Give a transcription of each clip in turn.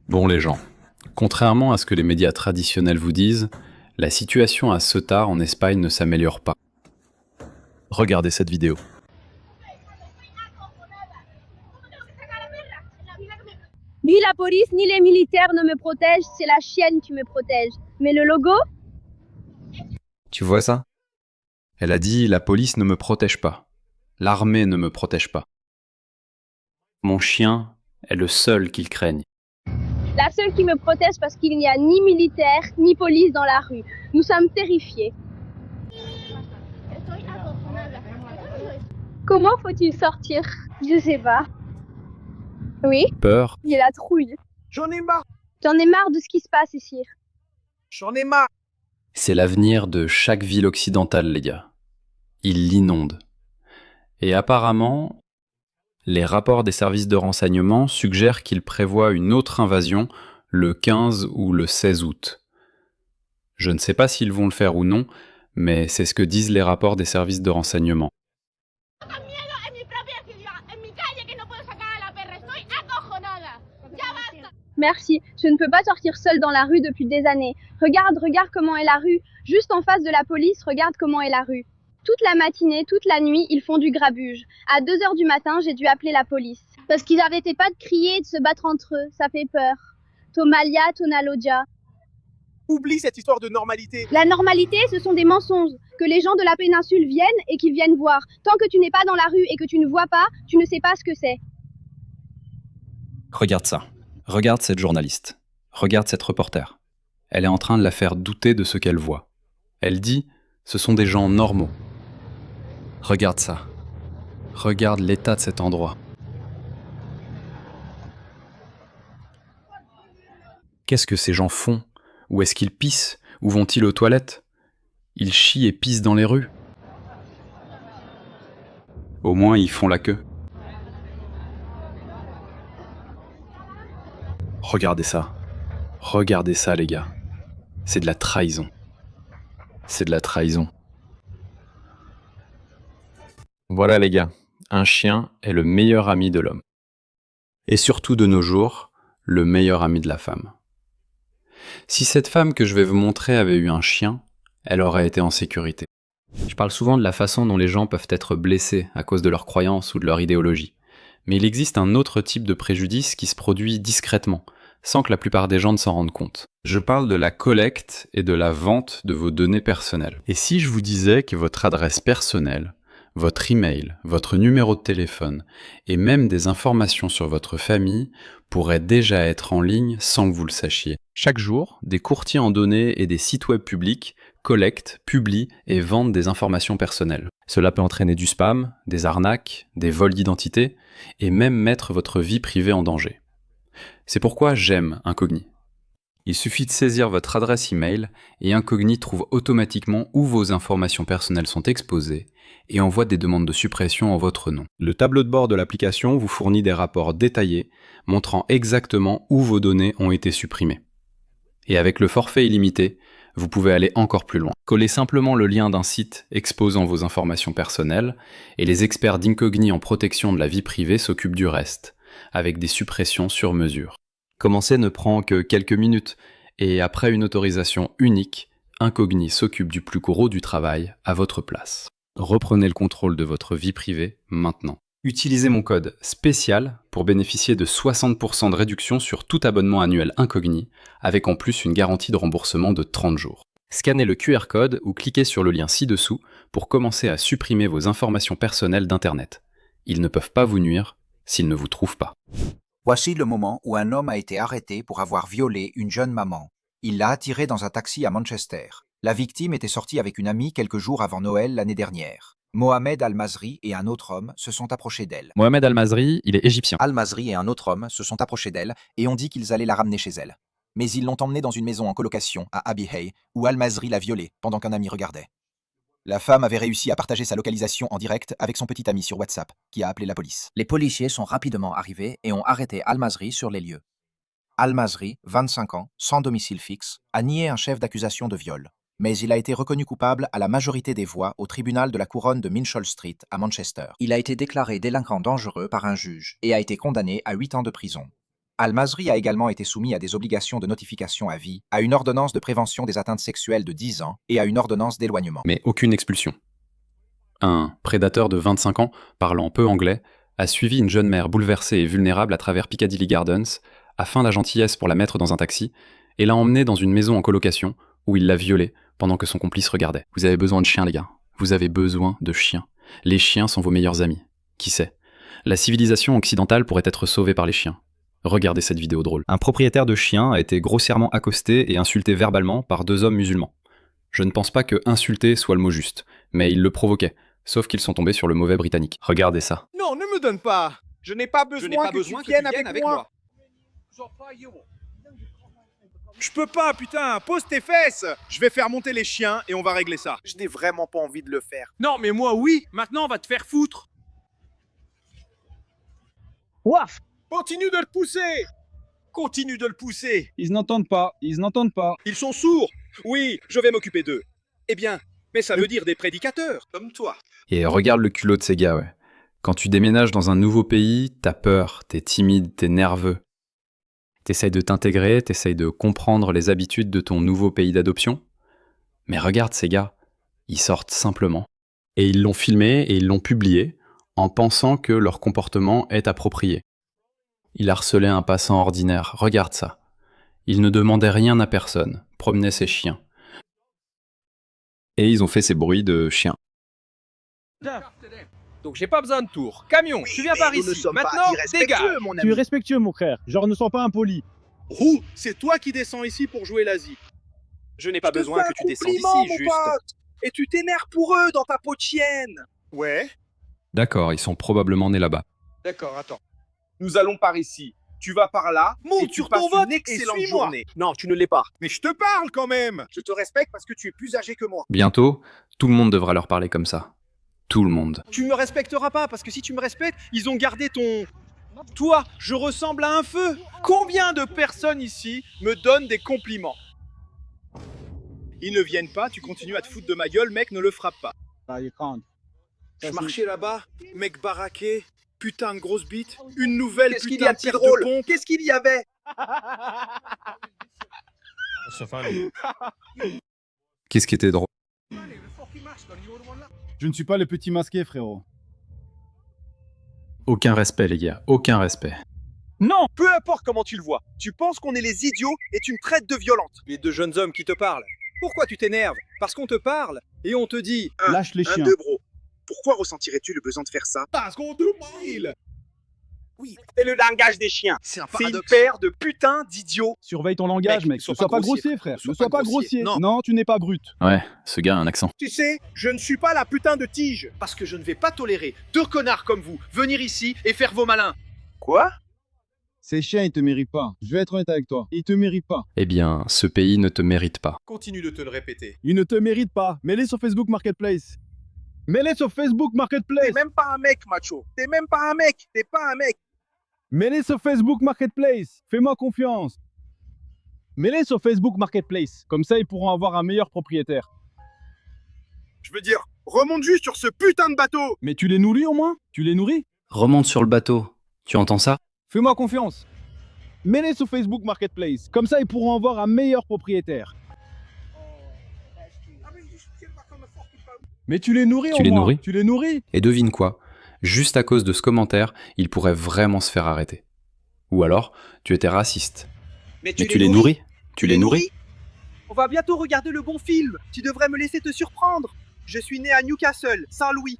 Bon les gens, contrairement à ce que les médias traditionnels vous disent, la situation à Ceuta en Espagne ne s'améliore pas. Regardez cette vidéo. Ni la police ni les militaires ne me protègent, c'est la chienne qui me protège. Mais le logo? Tu vois ça? Elle a dit « La police ne me protège pas. L'armée ne me protège pas. Mon chien est le seul qu'ils craignent. » La seule qui me protège parce qu'il n'y a ni militaire ni police dans la rue. Nous sommes terrifiés. Comment faut-il sortir? Je sais pas. Oui? Peur, J'ai la trouille. J'en ai marre. J'en ai marre de ce qui se passe ici. J'en ai marre. c'est l'avenir de chaque ville occidentale, les gars. Il l'inonde. Et apparemment, les rapports des services de renseignement suggèrent qu'ils prévoient une autre invasion le 15 ou le 16 août. Je ne sais pas s'ils vont le faire ou non, mais c'est ce que disent les rapports des services de renseignement. Merci, je ne peux pas sortir seule dans la rue depuis des années. Regarde comment est la rue. Juste en face de la police, regarde comment est la rue. Toute la matinée, toute la nuit, ils font du grabuge. À 2h du matin, j'ai dû appeler la police. Parce qu'ils n'arrêtaient pas de crier et de se battre entre eux. Ça fait peur. Tomalia, Tonaloja. Oublie cette histoire de normalité. La normalité, ce sont des mensonges. Que les gens de la péninsule viennent et qu'ils viennent voir. Tant que tu n'es pas dans la rue et que tu ne vois pas, tu ne sais pas ce que c'est. Regarde ça. Regarde cette journaliste. Regarde cette reporter. Elle est en train de la faire douter de ce qu'elle voit. Elle dit « ce sont des gens normaux ». Regarde ça. Regarde l'état de cet endroit. Qu'est-ce que ces gens font? Où est-ce qu'ils pissent? Où vont-ils aux toilettes? Ils chient et pissent dans les rues. Au moins, ils font la queue. Regardez ça. Regardez ça, les gars. C'est de la trahison. C'est de la trahison. Voilà, les gars. Un chien est le meilleur ami de l'homme. Et surtout de nos jours, le meilleur ami de la femme. Si cette femme que je vais vous montrer avait eu un chien, elle aurait été en sécurité. Je parle souvent de la façon dont les gens peuvent être blessés à cause de leurs croyances ou de leur idéologie. Mais il existe un autre type de préjudice qui se produit discrètement, sans que la plupart des gens ne s'en rendent compte. Je parle de la collecte et de la vente de vos données personnelles. Et si je vous disais que votre adresse personnelle, votre email, votre numéro de téléphone et même des informations sur votre famille pourraient déjà être en ligne sans que vous le sachiez. Chaque jour, des courtiers en données et des sites web publics collectent, publient et vendent des informations personnelles. Cela peut entraîner du spam, des arnaques, des vols d'identité et même mettre votre vie privée en danger. C'est pourquoi j'aime Incogni. Il suffit de saisir votre adresse email et Incogni trouve automatiquement où vos informations personnelles sont exposées et envoie des demandes de suppression en votre nom. Le tableau de bord de l'application vous fournit des rapports détaillés montrant exactement où vos données ont été supprimées. Et avec le forfait illimité, vous pouvez aller encore plus loin. Collez simplement le lien d'un site exposant vos informations personnelles et les experts d'Incogni en protection de la vie privée s'occupent du reste, avec des suppressions sur mesure. Commencer ne prend que quelques minutes et après une autorisation unique, Incogni s'occupe du plus gros du travail à votre place. Reprenez le contrôle de votre vie privée maintenant. Utilisez mon code spécial pour bénéficier de 60% de réduction sur tout abonnement annuel Incogni, avec en plus une garantie de remboursement de 30 jours. Scannez le QR code ou cliquez sur le lien ci-dessous pour commencer à supprimer vos informations personnelles d'Internet. Ils ne peuvent pas vous nuire s'ils ne vous trouvent pas. Voici le moment où un homme a été arrêté pour avoir violé une jeune maman. Il l'a attirée dans un taxi à Manchester. La victime était sortie avec une amie quelques jours avant Noël l'année dernière. Mohamed Al-Mazri et un autre homme se sont approchés d'elle. Mohamed Al-Mazri, il est égyptien. Al-Mazri et un autre homme se sont approchés d'elle et ont dit qu'ils allaient la ramener chez elle. Mais ils l'ont emmenée dans une maison en colocation à Abbey Hay, où Al-Mazri l'a violée pendant qu'un ami regardait. La femme avait réussi à partager sa localisation en direct avec son petit ami sur WhatsApp, qui a appelé la police. Les policiers sont rapidement arrivés et ont arrêté Al-Mazri sur les lieux. Al-Mazri, 25 ans, sans domicile fixe, a nié un chef d'accusation de viol. Mais il a été reconnu coupable à la majorité des voix au tribunal de la couronne de Minchol Street à Manchester. Il a été déclaré délinquant dangereux par un juge et a été condamné à 8 ans de prison. Al-Masri a également été soumis à des obligations de notification à vie, à une ordonnance de prévention des atteintes sexuelles de 10 ans et à une ordonnance d'éloignement. Mais aucune expulsion. Un prédateur de 25 ans, parlant peu anglais, a suivi une jeune mère bouleversée et vulnérable à travers Piccadilly Gardens, a feint la gentillesse pour la mettre dans un taxi, et l'a emmenée dans une maison en colocation, où il l'a violée pendant que son complice regardait. Vous avez besoin de chiens, les gars. Vous avez besoin de chiens. Les chiens sont vos meilleurs amis. Qui sait? La civilisation occidentale pourrait être sauvée par les chiens. Regardez cette vidéo drôle. Un propriétaire de chien a été grossièrement accosté et insulté verbalement par 2 hommes musulmans. Je ne pense pas que insulter soit le mot juste, mais il le provoquait, sauf qu'ils sont tombés sur le mauvais britannique. Regardez ça. Non, ne me donne pas. Je n'ai pas besoin que tu viennes avec moi. Je peux pas, putain. Pose tes fesses. Je vais faire monter les chiens et on va régler ça. Je n'ai vraiment pas envie de le faire. Non, mais moi, oui. Maintenant, on va te faire foutre. Waf! Continue de le pousser. Continue de le pousser. Ils n'entendent pas, ils n'entendent pas. Ils sont sourds. Oui, je vais m'occuper d'eux. Eh bien, mais ça veut dire des prédicateurs, comme toi. Et regarde le culot de ces gars, ouais. Quand tu déménages dans un nouveau pays, t'as peur, t'es timide, t'es nerveux. T'essayes de t'intégrer, t'essayes de comprendre les habitudes de ton nouveau pays d'adoption. Mais regarde ces gars, ils sortent simplement. Et ils l'ont filmé et ils l'ont publié en pensant que leur comportement est approprié. Il harcelait un passant ordinaire, regarde ça. Il ne demandait rien à personne, promenait ses chiens. Et ils ont fait ces bruits de chiens. Donc j'ai pas besoin de tour. Camion, tu viens par ici. Maintenant, dégage. Tu es respectueux, mon frère. Genre, ne sois pas impoli. Roux, c'est toi qui descends ici pour jouer l'Asie. Je n'ai pas besoin que tu descendes ici, juste. Et tu t'énerves pour eux dans ta peau de chienne. Ouais. D'accord, ils sont probablement nés là-bas. D'accord, attends. Nous allons par ici. Tu vas par là. Monte sur ton vote. Une excellente journée. Non, tu ne l'es pas. Mais je te parle quand même. Je te respecte parce que tu es plus âgé que moi. Bientôt, tout le monde devra leur parler comme ça. Tout le monde. Tu me respecteras pas parce que si tu me respectes, ils ont gardé ton... Toi, je ressemble à un feu. Combien de personnes ici me donnent des compliments? Ils ne viennent pas, tu continues à te foutre de ma gueule, mec, ne le frappe pas. Je marchais là-bas, mec baraqué, putain de grosse bite, une nouvelle putain de tire de pompe. Qu'est-ce qu'il y avait? Qu'est-ce qui était drôle? Je ne suis pas le petit masqué, frérot. Aucun respect, les gars, aucun respect. Non, peu importe comment tu le vois. Tu penses qu'on est les idiots et tu me traites de violente. Les 2 jeunes hommes qui te parlent. Pourquoi tu t'énerves? Parce qu'on te parle et on te dit... Lâche les chiens. bro. Pourquoi ressentirais-tu le besoin de faire ça? Parce qu'on te parle. Oui, c'est le langage des chiens. C'est une paire de putains d'idiots. Surveille ton langage, mec. Ne sois pas grossier, frère. Ne sois pas grossier. Non, tu n'es pas brut. Ouais, ce gars a un accent. Tu sais, je ne suis pas la putain de tige. Parce que je ne vais pas tolérer 2 connards comme vous venir ici et faire vos malins. Quoi? Ces chiens, ils te méritent pas. Je vais être honnête avec toi. Ils te méritent pas. Eh bien, ce pays ne te mérite pas. Continue de te le répéter. Ils ne te méritent pas. Mets-les sur Facebook Marketplace. Mets-les sur Facebook Marketplace. T'es même pas un mec, macho. T'es même pas un mec. T'es pas un mec. Mets-les sur Facebook Marketplace. Fais-moi confiance. Mets-les sur Facebook Marketplace. Comme ça, ils pourront avoir un meilleur propriétaire. Je veux dire, remonte juste sur ce putain de bateau. Mais tu les nourris au moins? Tu les nourris? Remonte sur le bateau. Tu entends ça? Fais-moi confiance. Mets-les sur Facebook Marketplace. Comme ça, ils pourront avoir un meilleur propriétaire. Mais tu les nourris Tu les nourris? Tu les nourris? Et devine quoi? Juste à cause de ce commentaire, il pourrait vraiment se faire arrêter. Ou alors, tu étais raciste. Mais tu les nourris? Tu les nourris? On va bientôt regarder le bon film. Tu devrais me laisser te surprendre. Je suis né à Newcastle, Saint-Louis.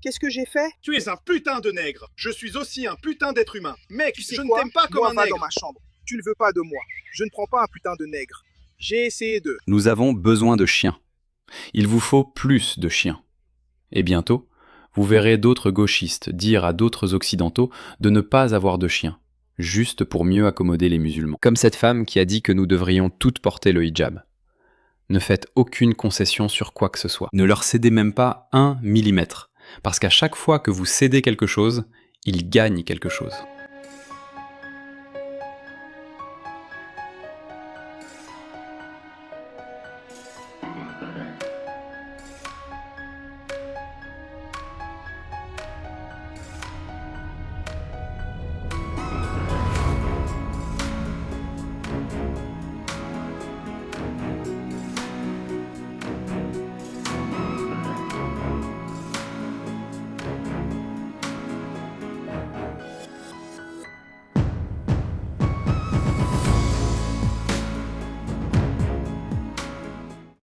Qu'est-ce que j'ai fait? Tu es un putain de nègre. Je suis aussi un putain d'être humain. Mec, je ne t'aime pas comme un nègre. Dans ma chambre. Tu ne veux pas de moi. Je ne prends pas un putain de nègre. J'ai essayé de... Nous avons besoin de chiens. Il vous faut plus de chiens. Et bientôt, vous verrez d'autres gauchistes dire à d'autres occidentaux de ne pas avoir de chiens, juste pour mieux accommoder les musulmans. Comme cette femme qui a dit que nous devrions toutes porter le hijab. Ne faites aucune concession sur quoi que ce soit. Ne leur cédez même pas 1 millimètre. Parce qu'à chaque fois que vous cédez quelque chose, ils gagnent quelque chose.